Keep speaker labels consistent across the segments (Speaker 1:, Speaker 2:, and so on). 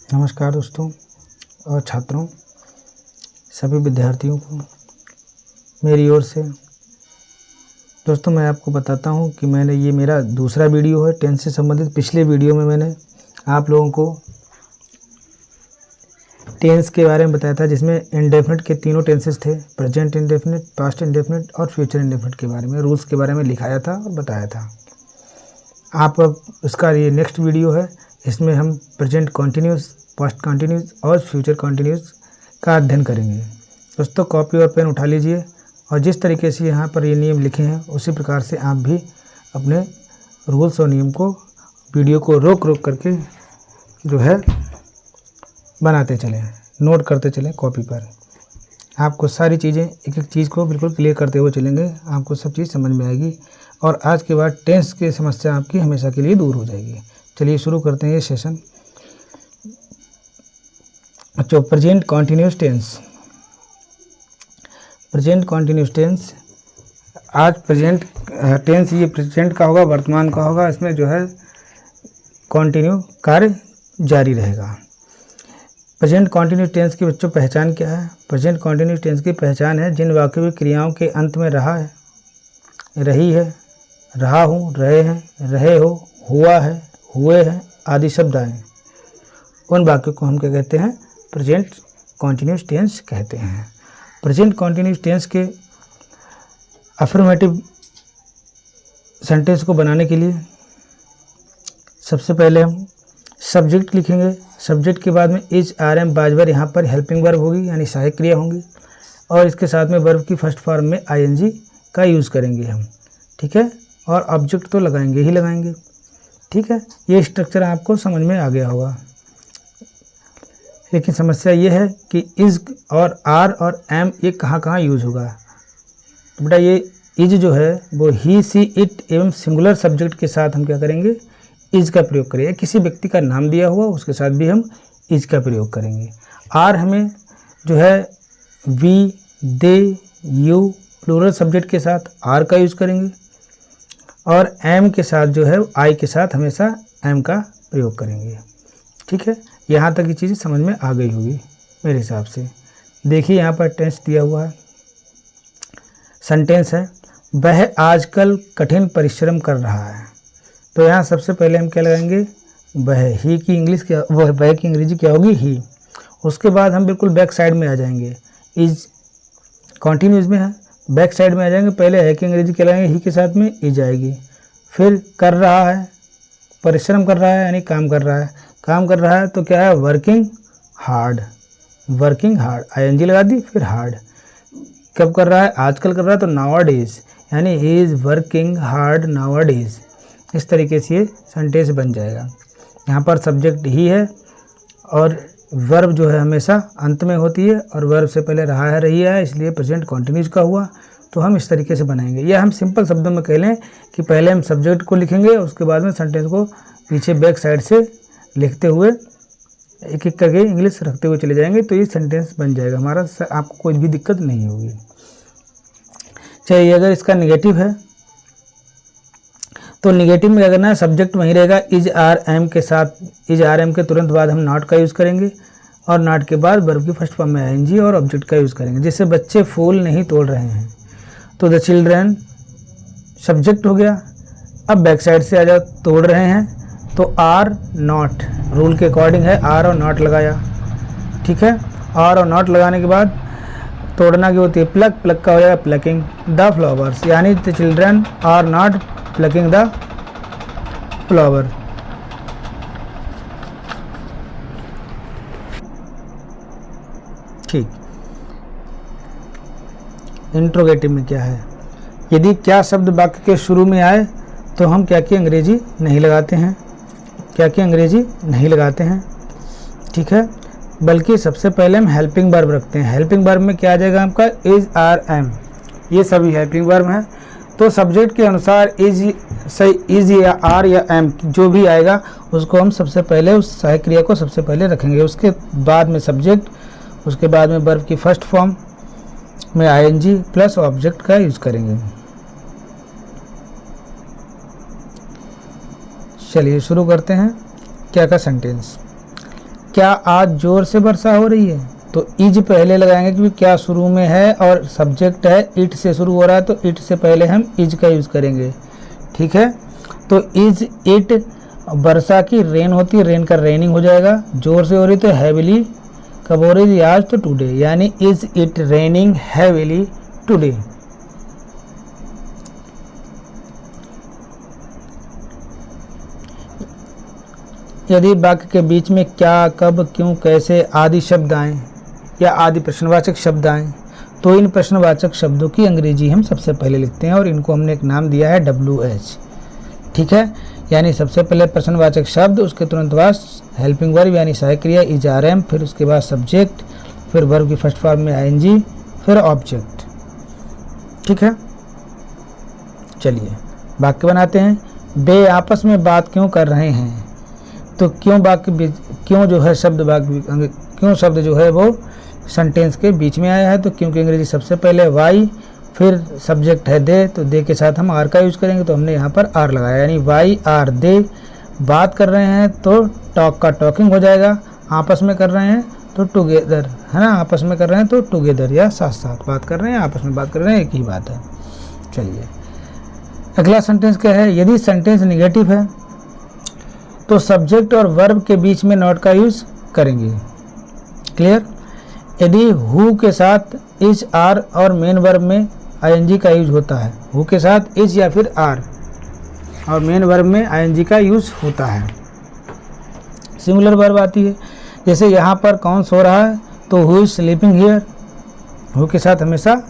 Speaker 1: नमस्कार दोस्तों और छात्रों, सभी विद्यार्थियों को मेरी ओर से। दोस्तों, मैं आपको बताता हूं कि ये मेरा दूसरा वीडियो है टेंस से संबंधित। पिछले वीडियो में मैंने आप लोगों को टेंस के बारे में बताया था, जिसमें इंडेफिनिट के तीनों टेंसेस थे, प्रेजेंट इंडेफिनिट, पास्ट इंडेफिनिट और फ्यूचर इंडेफिनिट के बारे में, रूल्स के बारे में लिखाया था और बताया था। आप अब इसका ये नेक्स्ट वीडियो है, इसमें हम प्रेजेंट कॉन्टिन्यूस, पास्ट कॉन्टिन्यूस और फ्यूचर कॉन्टिन्यूस का अध्ययन करेंगे। दोस्तों, कॉपी और पेन उठा लीजिए और जिस तरीके से यहाँ पर ये नियम लिखे हैं उसी प्रकार से आप भी अपने रूल्स और नियम को, वीडियो को रोक रोक करके जो है बनाते चलें, नोट करते चलें कॉपी पर। आपको सारी चीज़ें, एक एक चीज़ को बिल्कुल क्लियर करते हुए चलेंगे, आपको सब चीज़ समझ में आएगी और आज के बाद टेंस की समस्या आपकी हमेशा के लिए दूर हो जाएगी। चलिए शुरू करते हैं ये सेशन। अच्छा, present continuous tense. Present continuous tense, आज प्रेजेंट टेंस ये प्रेजेंट का होगा, वर्तमान का होगा। इसमें जो है कॉन्टिन्यू, कार्य जारी रहेगा। प्रेजेंट कॉन्टिन्यूस टेंस की बच्चों पहचान क्या है? प्रेजेंट कॉन्टिन्यूस टेंस की पहचान है जिन वाक्यों की क्रियाओं के अंत में रहा है, रही है, रहा हूँ, रहे हैं, रहे हो, हुआ है, हुए हैं आदि शब्द आए, उन वाक्यों को हम क्या कहते हैं? प्रेजेंट कॉन्टिन्यूस टेंस कहते हैं। प्रेजेंट कॉन्टिन्यूस टेंस के अफर्मेटिव सेंटेंस को बनाने के लिए सबसे पहले हम सब्जेक्ट लिखेंगे। सब्जेक्ट के बाद में इज, आर, एम, बाजवर, यहाँ पर हेल्पिंग वर्ब होगी यानी सहायक क्रिया होंगी और इसके साथ में वर्ब की फर्स्ट फॉर्म में आईएनजी का यूज़ करेंगे हम, ठीक है। और ऑब्जेक्ट तो लगाएंगे ही लगाएंगे, ठीक है। ये स्ट्रक्चर आपको समझ में आ गया होगा। लेकिन समस्या ये है कि इज और आर और एम ये कहाँ कहाँ यूज़ होगा। तो बेटा, ये इज जो है वो ही, सी, इट एवं सिंगुलर सब्जेक्ट के साथ हम क्या करेंगे? इज का प्रयोग करेंगे। किसी व्यक्ति का नाम दिया हुआ उसके साथ भी हम इज का प्रयोग करेंगे। आर हमें जो है we, they, you plural subject के साथ आर का यूज़ करेंगे और एम के साथ जो है आई के साथ हमेशा एम का प्रयोग करेंगे, ठीक है। यहाँ तक ये चीज़ समझ में आ गई होगी मेरे हिसाब से। देखिए यहाँ पर टेंस दिया हुआ है, सेंटेंस है, वह आजकल कठिन परिश्रम कर रहा है। तो यहाँ सबसे पहले हम क्या लगाएंगे? वह। ही की इंग्लिश क्या, वह की अंग्रेजी क्या होगी? ही। उसके बाद हम बिल्कुल बैक साइड में आ जाएंगे। इज कॉन्टिन्यूस में है, बैक साइड में आ जाएंगे। पहले है की अंग्रेजी क्या लगाएंगे? ही के साथ में इज आएगी। फिर कर रहा है, परिश्रम कर रहा है यानी काम कर रहा है। काम कर रहा है तो क्या है? Working hard. Working hard, ING लगा दी, फिर हार्ड। कब कर रहा है? आजकल कर रहा है तो नाउअडेज, यानी he is working hard nowadays. इस तरीके से ये सेंटेंस बन जाएगा। यहाँ पर सब्जेक्ट ही है और वर्ब जो है हमेशा अंत में होती है और वर्ब से पहले रहा है, रही है, इसलिए प्रेजेंट कॉन्टिन्यूस का हुआ। तो हम इस तरीके से बनाएंगे। या हम सिंपल शब्दों में कह लें कि पहले हम सब्जेक्ट को लिखेंगे, उसके बाद में सेंटेंस को पीछे बैक साइड से लिखते हुए एक एक करके इंग्लिश रखते हुए चले जाएंगे, तो ये सेंटेंस बन जाएगा हमारा। आपको कोई भी दिक्कत नहीं होगी। चलिए, अगर इसका निगेटिव है तो निगेटिव में क्या करना है? सब्जेक्ट वहीं रहेगा इज, आर, एम के साथ। इज, आर, एम के तुरंत बाद हम नॉट का यूज़ करेंगे और नॉट के बाद वर्ब की फर्स्ट फॉर्म में आईएनजी और ऑब्जेक्ट का यूज़ करेंगे। जैसे बच्चे फूल नहीं तोड़ रहे हैं तो द चिल्ड्रन सब्जेक्ट हो गया। अब बैक साइड से आ जाओ, तोड़ रहे हैं तो आर नॉट, रूल के अकॉर्डिंग है, आर और नॉट लगाया, ठीक है। आर और नॉट लगाने के बाद तोड़ना की होती है प्लक, प्लक का हो जाएगा प्लकिंग द फ्लावर्स, यानी the children are not plucking the flower. ठीक। इंट्रोगेटिव में क्या है? यदि क्या शब्द वाक्य के शुरू में आए तो हम क्या की अंग्रेजी नहीं लगाते हैं, क्या की अंग्रेजी नहीं लगाते हैं, ठीक है। बल्कि सबसे पहले हम हेल्पिंग वर्ब रखते हैं। हेल्पिंग वर्ब में क्या आ जाएगा आपका? इज, आर, एम, ये सभी हेल्पिंग वर्ब हैं। तो सब्जेक्ट के अनुसार इज या आर या एम जो भी आएगा उसको हम सबसे पहले, उस सहायक क्रिया को सबसे पहले रखेंगे, उसके बाद में सब्जेक्ट, उसके बाद में वर्ब की फर्स्ट फॉर्म में आईएनजी प्लस ऑब्जेक्ट का यूज़ करेंगे। चलिए शुरू करते हैं। क्या का सेंटेंस? क्या आज जोर से वर्षा हो रही है, तो इज पहले लगाएंगे क्योंकि क्या शुरू में है और सब्जेक्ट है इट से शुरू हो रहा है, तो इट से पहले हम इज का यूज़ करेंगे। ठीक है, तो इज इट वर्षा की रेन होती है, रेन का रेनिंग हो जाएगा। जोर से हो रही तो हैविली, कब हो रही थी आज, तो टुडे, यानी is it raining heavily today. यदि वाक्य के बीच में क्या, कब, क्यों, कैसे आदि शब्द आएँ या आदि प्रश्नवाचक शब्द आएँ, तो इन प्रश्नवाचक शब्दों की अंग्रेजी हम सबसे पहले लिखते हैं और इनको हमने एक नाम दिया है WH। ठीक है, यानी सबसे पहले प्रश्नवाचक शब्द, उसके तुरंत बाद हेल्पिंग वर्ब यानी सहायक क्रिया इज RM, फिर उसके बाद सब्जेक्ट, फिर वर्ब की फर्स्ट फॉर्म में ING, फिर ऑब्जेक्ट। ठीक है, चलिए वाक्य बनाते हैं। वे आपस में बात क्यों कर रहे हैं, तो क्यों वाक्य, क्यों जो है शब्द वाक्य, क्यों शब्द जो है वो सेंटेंस के बीच में आया है, तो क्योंकि अंग्रेजी सबसे पहले वाई, फिर सब्जेक्ट है दे, तो दे के साथ हम आर का यूज़ करेंगे, तो हमने यहाँ पर आर लगाया, यानी वाई आर दे बात कर रहे हैं तो टॉक का टॉकिंग हो जाएगा, आपस में कर रहे हैं तो टुगेदर, है ना, आपस में कर रहे हैं तो टुगेदर या साथ साथ बात कर रहे हैं, आपस में बात कर रहे हैं, एक ही बात है। चलिए अगला सेंटेंस क्या है, यदि सेंटेंस निगेटिव है तो सब्जेक्ट और वर्ब के बीच में नॉट का यूज़ करेंगे। क्लियर, यदि हु के साथ इज आर और मेन वर्ब में ING का यूज होता है, हु के साथ इज या फिर आर और मेन वर्ब में ING का यूज होता है। सिंगुलर वर्ब आती है, जैसे यहाँ पर कौन सो रहा है, तो who is sleeping here, who के साथ हमेशा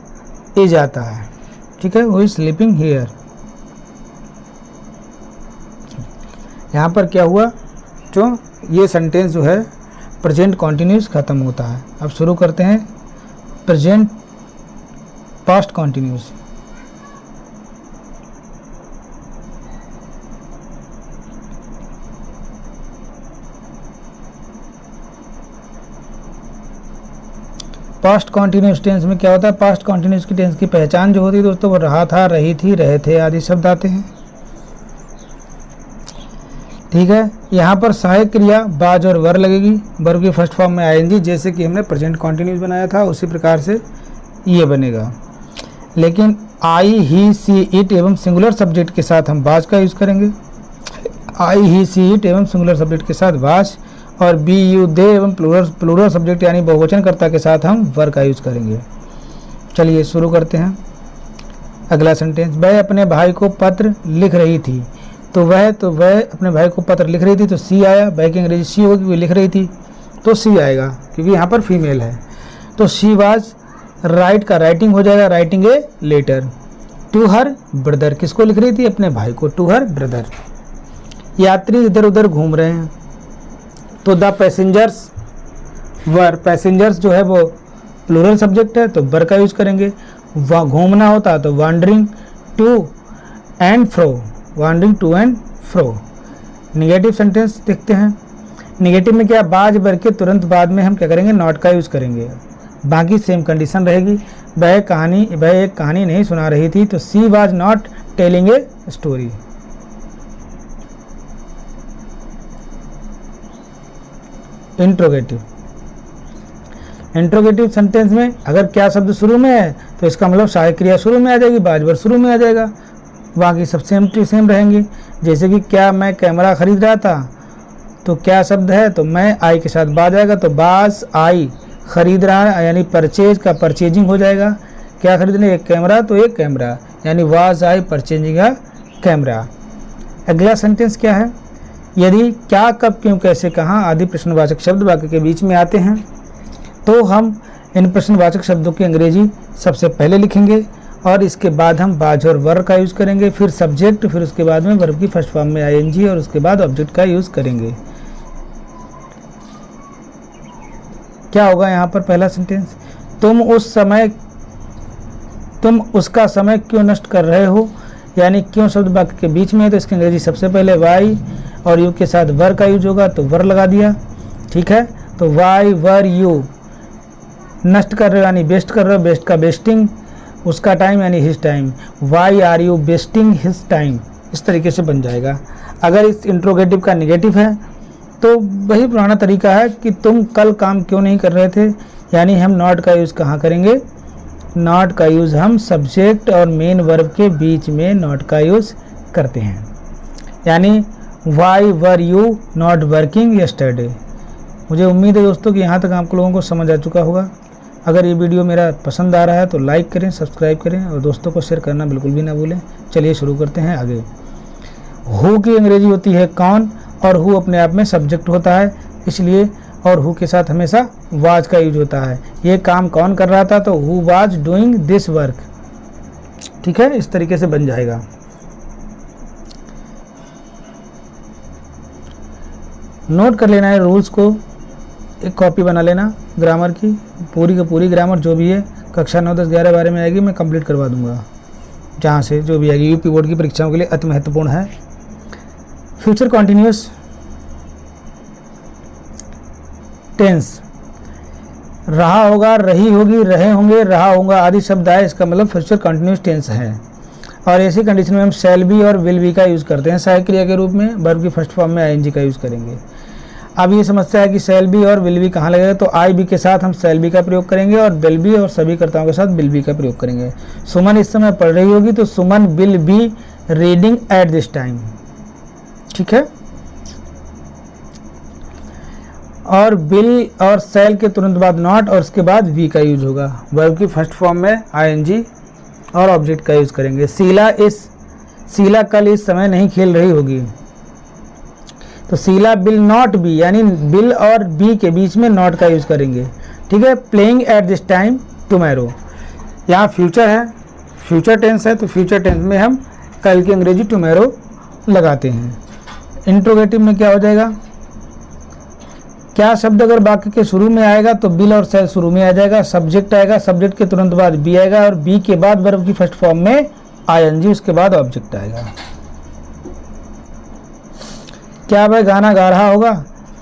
Speaker 1: इज आता है। ठीक है, हु इज स्लीपिंग हियर। यहाँ पर क्या हुआ, जो ये सेंटेंस जो है प्रेजेंट कॉन्टिन्यूस खत्म होता है। अब शुरू करते हैं present past continuous. Past continuous tense में क्या होता है, पास्ट कॉन्टिन्यूस की टेंस की पहचान जो होती है दोस्तों, वो रहा था, रही थी, रहे थे आदि शब्द आते हैं। ठीक है, यहाँ पर सहायक क्रिया बाज और वर लगेगी, वर्ब की फर्स्ट फॉर्म में ING, जैसे कि हमने प्रेजेंट कॉन्टिन्यूस बनाया था उसी प्रकार से ये बनेगा। लेकिन आई, ही, सी, इट एवं सिंगुलर सब्जेक्ट के साथ हम बाज का यूज़ करेंगे। आई, ही, सी, इट एवं सिंगुलर सब्जेक्ट के साथ बाज, और बी, यू, दे एवं प्लूरल सब्जेक्ट यानी बहुवचनकर्ता के साथ हम वर का यूज़ करेंगे। चलिए शुरू करते हैं अगला सेंटेंस। वह अपने भाई को पत्र लिख रही थी, तो वह अपने भाई को पत्र लिख रही थी, तो सी आया, वह की अंग्रेजी सी होगी, लिख रही थी तो सी आएगा क्योंकि यहाँ पर फीमेल है। तो शी वाज, राइट का राइटिंग हो जाएगा, writing a letter to her brother, किसको लिख रही थी, अपने भाई को, टू हर ब्रदर। यात्री इधर उधर घूम रहे हैं, तो द पैसेंजर्स वर, पैसेंजर्स जो है वो प्लूरल सब्जेक्ट है तो वर का यूज करेंगे। घूमना होता तो wandering to and fro, wandering to and fro. Negative sentence देखते हैं। निगेटिव में क्या, बाज वर के तुरंत बाद में हम क्या करेंगे, नॉट का यूज़ करेंगे, बाकी सेम कंडीशन रहेगी। वह एक कहानी नहीं सुना रही थी, तो she was not telling a story. Interrogative sentence में अगर क्या शब्द शुरू में है तो इसका मतलब सहायक क्रिया शुरू में आ जाएगी, बाज वर शुरू में आ जाएगा, बाकी सब सेम रहेंगे। जैसे कि क्या मैं कैमरा खरीद रहा था, तो क्या शब्द है, तो मैं आई के साथ बाज आएगा, तो बाज आई, खरीद रहा है यानी परचेज का परचेजिंग हो जाएगा। क्या खरीदने, एक कैमरा, तो एक कैमरा यानी was I purchasing a camera. अगला सेंटेंस क्या है, यदि क्या, कब, क्यों, कैसे, कहाँ आदि प्रश्नवाचक शब्द वाक्य के बीच में आते हैं तो हम इन प्रश्नवाचक शब्दों की अंग्रेजी सबसे पहले लिखेंगे और इसके बाद हम बाज और वर का यूज़ करेंगे, फिर सब्जेक्ट, फिर उसके बाद में वर्ब की फर्स्ट फॉर्म में ING और उसके बाद ऑब्जेक्ट का यूज़ करेंगे। क्या होगा यहाँ पर पहला सेंटेंस, तुम उसका समय क्यों नष्ट कर रहे हो, यानी क्यों शब्द वाक्य के बीच में है तो इसकी अंग्रेजी सबसे पहले वाई और यू के साथ वर का यूज होगा, तो वर लगा दिया। ठीक है, तो वाई वर यू, नष्ट कर रहे हो यानी वेस्ट कर रहे हो, वेस्ट का वेस्टिंग, उसका टाइम यानी his time, why are you wasting his time, इस तरीके से बन जाएगा। अगर इस इंट्रोगेटिव का निगेटिव है तो वही पुराना तरीका है कि तुम कल काम क्यों नहीं कर रहे थे, यानी हम नॉट का यूज़ कहाँ करेंगे, नॉट का यूज़ हम सब्जेक्ट और मेन वर्ब के बीच में नॉट का यूज़ करते हैं। यानी why were you not working yesterday. मुझे उम्मीद है दोस्तों कि यहाँ तक आप लोगों को समझ आ चुका होगा। अगर ये वीडियो मेरा पसंद आ रहा है तो लाइक करें, सब्सक्राइब करें और दोस्तों को शेयर करना बिल्कुल भी ना भूलें। चलिए शुरू करते हैं आगे। हु की अंग्रेजी होती है कौन, और हु अपने आप में सब्जेक्ट होता है, इसलिए और हु के साथ हमेशा वाज का यूज होता है। ये काम कौन कर रहा था, तो who was doing this work. ठीक है, इस तरीके से बन जाएगा। नोट कर लेना है रूल्स को, एक कॉपी बना लेना ग्रामर की पूरी ग्रामर जो भी है कक्षा 9, 10, 11, 12 में आएगी, मैं कंप्लीट करवा दूंगा। जहाँ से जो भी आएगी यूपी बोर्ड की परीक्षाओं के लिए अति महत्वपूर्ण है। फ्यूचर कॉन्टिन्यूस टेंस, रहा होगा, रही होगी, रहे होंगे, रहा होगा आदि शब्द आए, इसका मतलब फ्यूचर कॉन्टिन्यूस टेंस है। और ऐसी कंडीशन में हम शैल बी और विल बी का यूज़ करते हैं सहायक क्रिया के रूप में। वर्ब की फर्स्ट फॉर्म में आईएनजी का यूज़ करेंगे। अब ये समस्या है कि शैल बी और विल बी कहाँ लगेगा, तो आई बी के साथ हम शैल बी का प्रयोग करेंगे और विल बी और सभी कर्ताओं के साथ विल बी का प्रयोग करेंगे। सुमन इस समय पढ़ रही होगी, तो Suman will be reading at this time. ठीक है, और विल और शैल के तुरंत बाद नॉट और उसके बाद वी का यूज होगा। वर्ब की फर्स्ट फॉर्म में आईएनजी और ऑब्जेक्ट का यूज करेंगे। शीला कल इस समय नहीं खेल रही होगी, तो शीला विल नॉट बी, यानी विल और बी के बीच में नॉट का यूज करेंगे। ठीक है, playing at this time tomorrow, यहाँ फ्यूचर है, फ्यूचर टेंस है, तो फ्यूचर टेंस में हम कल की अंग्रेजी टुमारो लगाते हैं। इंट्रोगेटिव में क्या हो जाएगा, क्या शब्द अगर वाक्य के शुरू में आएगा तो विल और शैल शुरू में आ जाएगा, सब्जेक्ट आएगा, सब्जेक्ट के तुरंत बाद बी आएगा और बी के बाद वर्ब की फर्स्ट फॉर्म में आईएनजी, उसके बाद ऑब्जेक्ट आएगा। क्या वह गाना गा रहा होगा,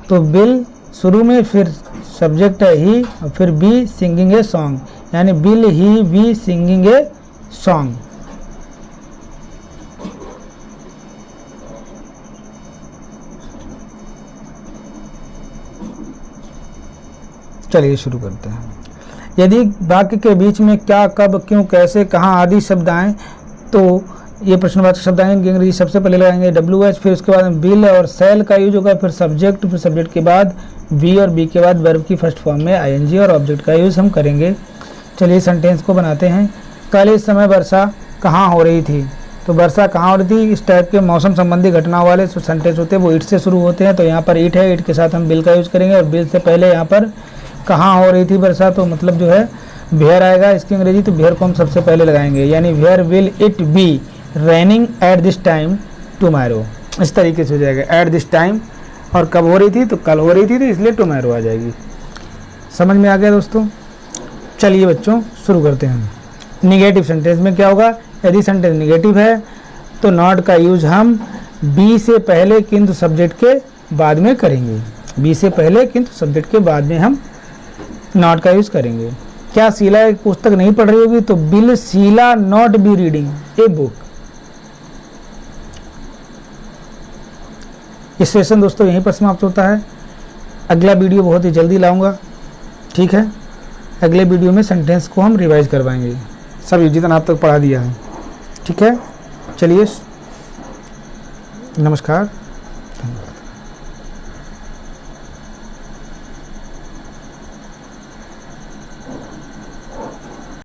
Speaker 1: तो विल शुरू में, फिर सब्जेक्ट है ही और फिर बी सिंगिंग ए सॉन्ग, यानी will he be singing a song. चलिए शुरू करते हैं। यदि वाक्य के बीच में क्या, कब, क्यों, कैसे, कहाँ आदि शब्द आएँ, तो ये प्रश्नवाचक शब्द आएंगे अंग्रेजी सबसे पहले लगाएंगे WH, फिर उसके बाद विल और शैल का यूज होगा, फिर सब्जेक्ट के बाद बी और बी के बाद वर्ब की फर्स्ट फॉर्म में आईएनजी और ऑब्जेक्ट का यूज हम करेंगे। चलिए सेंटेंस को बनाते हैं। कल इस समय वर्षा कहाँ हो रही थी, तो वर्षा कहाँ हो रही थी, इस टाइप के मौसम संबंधी घटनाओं वाले जो सेंटेंस होते हैं वो ईट से शुरू होते हैं, तो यहाँ पर ईट है, ईट के साथ हम विल का यूज करेंगे और विल से पहले यहाँ पर कहाँ हो रही थी वर्षा, तो मतलब जो है वेयर आएगा इसकी अंग्रेजी, तो वेयर को हम सबसे पहले लगाएंगे, यानी where will it be raining at this time tomorrow. इस तरीके से हो जाएगा एट दिस टाइम, और कब हो रही थी, तो कल हो रही थी, तो इसलिए टुमारो आ जाएगी। समझ में आ गया दोस्तों। चलिए बच्चों शुरू करते हैं। निगेटिव सेंटेंस में क्या होगा, यदि सेंटेंस निगेटिव है तो नॉट का यूज हम बी से पहले किंतु सब्जेक्ट के बाद में करेंगे। बी से पहले किंतु सब्जेक्ट के बाद में हम नॉट का यूज करेंगे। क्या शीला एक पुस्तक नहीं पढ़ रही होगी, तो will Sheela not be reading a book. इस सेशन दोस्तों यहीं पर समाप्त होता है। अगला वीडियो बहुत ही जल्दी लाऊंगा। ठीक है, अगले वीडियो में सेंटेंस को हम रिवाइज करवाएंगे, सब जितना आप तक पढ़ा दिया है। ठीक है, चलिए नमस्कार, धन्यवाद।